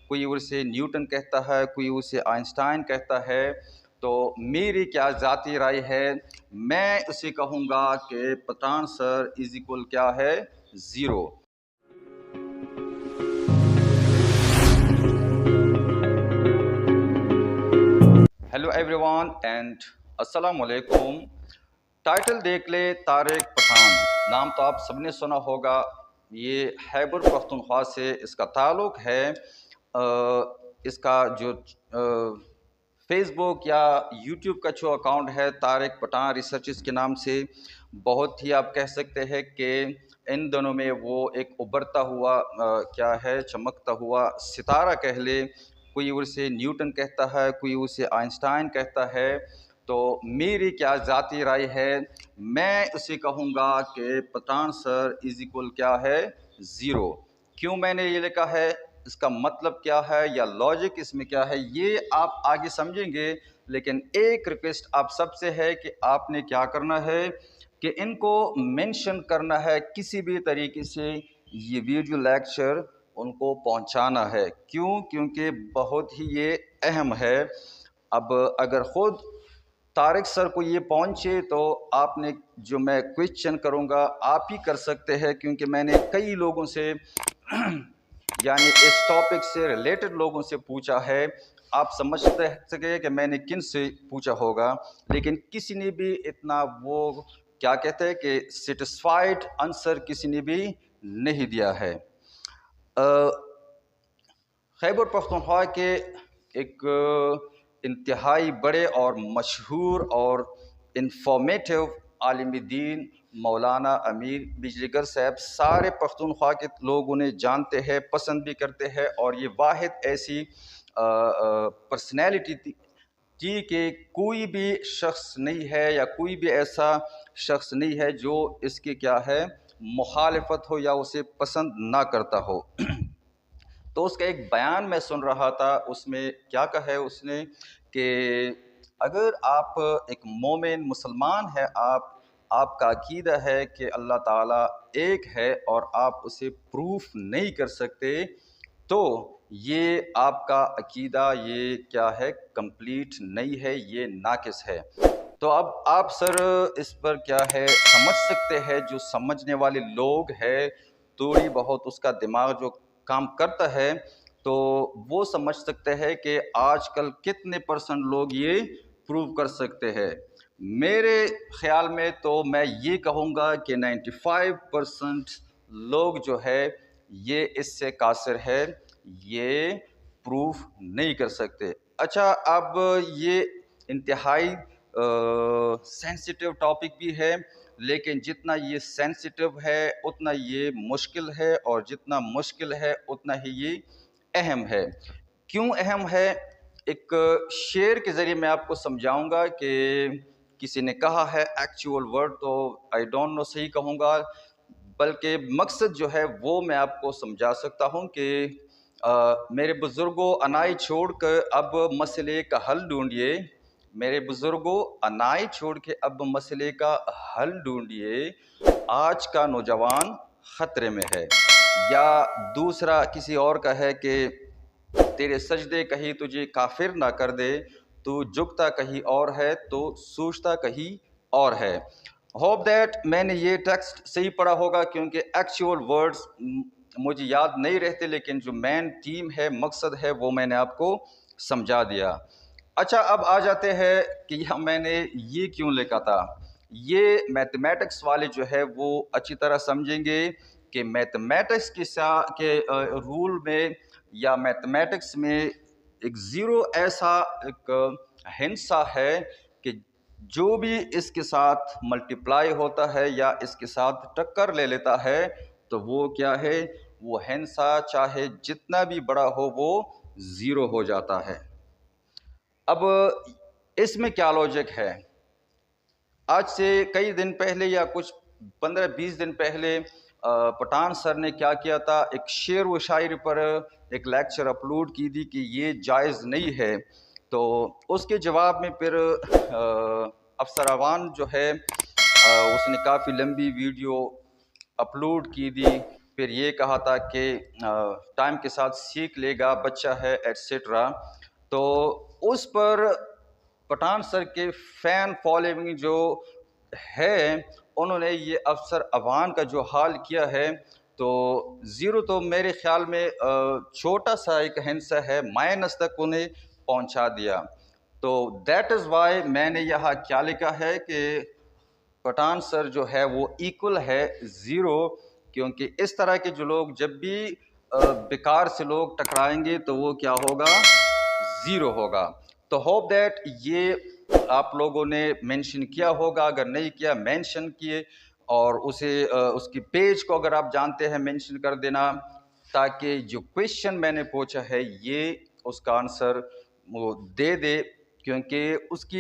کوئی اسے نیوٹن کہتا ہے، کوئی اسے آئنسٹائن کہتا ہے۔ تو میری کیا ذاتی رائے ہے، میں اسے کہوں گا کہ پٹھان سر از اکول کیا ہے، 0۔ ہیلو ایوری ون اینڈ السلام علیکم۔ ٹائٹل دیکھ لے، طارق پٹھان نام تو آپ سب نے سنا ہوگا۔ یہ خیبر پختونخوا سے اس کا تعلق ہے۔ اس کا جو فیس بک یا یوٹیوب کا جو اکاؤنٹ ہے طارق پٹھان ریسرچز کے نام سے، بہت ہی آپ کہہ سکتے ہیں کہ ان دنوں میں وہ ایک ابھرتا ہوا کیا ہے، چمکتا ہوا ستارہ کہہ لے۔ کوئی اسے نیوٹن کہتا ہے، کوئی اسے آئنسٹائن کہتا ہے۔ تو میری کیا ذاتی رائے ہے، میں اسے کہوں گا کہ پٹھان سر از اکول کیا ہے، 0۔ کیوں میں نے یہ لکھا ہے، اس کا مطلب کیا ہے یا لاجک اس میں کیا ہے، یہ آپ آگے سمجھیں گے۔ لیکن ایک ریکویسٹ آپ سب سے ہے کہ آپ نے کیا کرنا ہے کہ ان کو مینشن کرنا ہے کسی بھی طریقے سے، یہ ویڈیو لیکچر ان کو پہنچانا ہے۔ کیوں؟ کیونکہ بہت ہی یہ اہم ہے۔ اب اگر خود طارق سر کو یہ پہنچے تو آپ نے جو میں کویسچن کروں گا آپ ہی کر سکتے ہیں، کیونکہ میں نے کئی لوگوں سے یعنی اس ٹاپک سے ریلیٹڈ لوگوں سے پوچھا ہے۔ آپ سمجھ سکے کہ میں نے کن سے پوچھا ہوگا، لیکن کسی نے بھی اتنا وہ کیا کہتے ہیں کہ سیٹسفائیڈ آنسر کسی نے بھی نہیں دیا ہے۔ خیبر پختونخوا کے ایک انتہائی بڑے اور مشہور اور انفارمیٹیو عالم دین مولانا امیر بجلیگر صاحب سارے پختونخوا کے لوگ انہیں جانتے ہیں، پسند بھی کرتے ہیں، اور یہ واحد ایسی پرسنالٹی تھی کہ کوئی بھی شخص نہیں ہے یا کوئی بھی ایسا شخص نہیں ہے جو اس کے کیا ہے مخالفت ہو یا اسے پسند نہ کرتا ہو۔ تو اس کا ایک بیان میں سن رہا تھا، اس میں کیا کہا ہے اس نے کہ اگر آپ ایک مومن مسلمان ہے، آپ کا عقیدہ ہے کہ اللہ تعالیٰ ایک ہے اور آپ اسے پروف نہیں کر سکتے، تو یہ آپ کا عقیدہ یہ کیا ہے، کمپلیٹ نہیں ہے، یہ ناقص ہے۔ تو اب آپ سر اس پر کیا ہے سمجھ سکتے ہیں، جو سمجھنے والے لوگ ہیں، تھوڑی بہت اس کا دماغ جو کام کرتا ہے تو وہ سمجھ سکتے ہیں کہ آج کل کتنے پرسنٹ لوگ یہ پروو کر سکتے ہیں۔ میرے خیال میں تو میں یہ کہوں گا کہ 95% لوگ جو ہے یہ اس سے قاصر ہے، یہ پروف نہیں کر سکتے۔ اچھا، اب یہ انتہائی سینسیٹیو ٹاپک بھی ہے، لیکن جتنا یہ سینسیٹیو ہے اتنا یہ مشکل ہے، اور جتنا مشکل ہے اتنا ہی یہ اہم ہے۔ کیوں اہم ہے؟ ایک شعر کے ذریعے میں آپ کو سمجھاؤں گا کہ کسی نے کہا ہے، ایکچول ورڈ تو آئی ڈونٹ نو صحیح کہوں گا، بلکہ مقصد جو ہے وہ میں آپ کو سمجھا سکتا ہوں کہ میرے بزرگوں انائی چھوڑ کر اب مسئلے کا حل ڈھونڈیے، میرے بزرگوں انائی چھوڑ کے اب مسئلے کا حل ڈھونڈیے، آج کا نوجوان خطرے میں ہے۔ یا دوسرا کسی اور کا ہے کہ تیرے سجدے کہیں تجھے کافر نہ کر دے، تو جھکتا کہیں اور ہے تو سوچتا کہیں اور ہے۔ ہوپ دیٹ میں نے یہ ٹیکسٹ صحیح پڑھا ہوگا، کیونکہ ایکچول ورڈز مجھے یاد نہیں رہتے، لیکن جو مین تھیم ہے، مقصد ہے، وہ میں نے آپ کو سمجھا دیا۔ اچھا، اب آ جاتے ہیں کہ میں نے یہ کیوں لکھا تھا۔ یہ میتھمیٹکس والے جو ہے وہ اچھی طرح سمجھیں گے کہ میتھمیٹکس کے رول میں یا میتھمیٹکس میں ایک 0 ایسا ایک ہندسہ ہے کہ جو بھی اس کے ساتھ ملٹیپلائی ہوتا ہے یا اس کے ساتھ ٹکر لے لیتا ہے تو وہ کیا ہے، وہ ہندسہ چاہے جتنا بھی بڑا ہو وہ 0 ہو جاتا ہے۔ اب اس میں کیا لاجک ہے؟ آج سے کئی دن پہلے یا کچھ 15-20 دن پہلے پٹھان سر نے کیا کیا تھا، ایک شعر و شاعری پر ایک لیکچر اپلوڈ کی تھی کہ یہ جائز نہیں ہے۔ تو اس کے جواب میں پھر افسر اوان جو ہے اس نے کافی لمبی ویڈیو اپلوڈ کی تھی، پھر یہ کہا تھا کہ ٹائم کے ساتھ سیکھ لے گا، بچہ ہے ایٹسیٹرا. تو اس پر پٹھان سر کے فین فالوئنگ جو ہے انہوں نے یہ افسر اوان کا جو حال کیا ہے، تو زیرو تو میرے خیال میں چھوٹا سا ایک ہنسا ہے، مائنس تک انہیں پہنچا دیا. تو دیٹ از وائی میں نے یہاں کیا لکھا ہے کہ پٹھان سر جو ہے وہ ایکول ہے زیرو، کیونکہ اس طرح کے جو لوگ جب بھی بیکار سے لوگ ٹکرائیں گے تو وہ کیا ہوگا، زیرو ہوگا. تو ہوپ دیٹ یہ آپ لوگوں نے مینشن کیا ہوگا، اگر نہیں کیا مینشن کیے، اور اس کی پیج کو اگر آپ جانتے ہیں مینشن کر دینا، تاکہ جو کویشچن میں نے پوچھا ہے یہ اس کا آنسر وہ دے دے، کیونکہ اس کی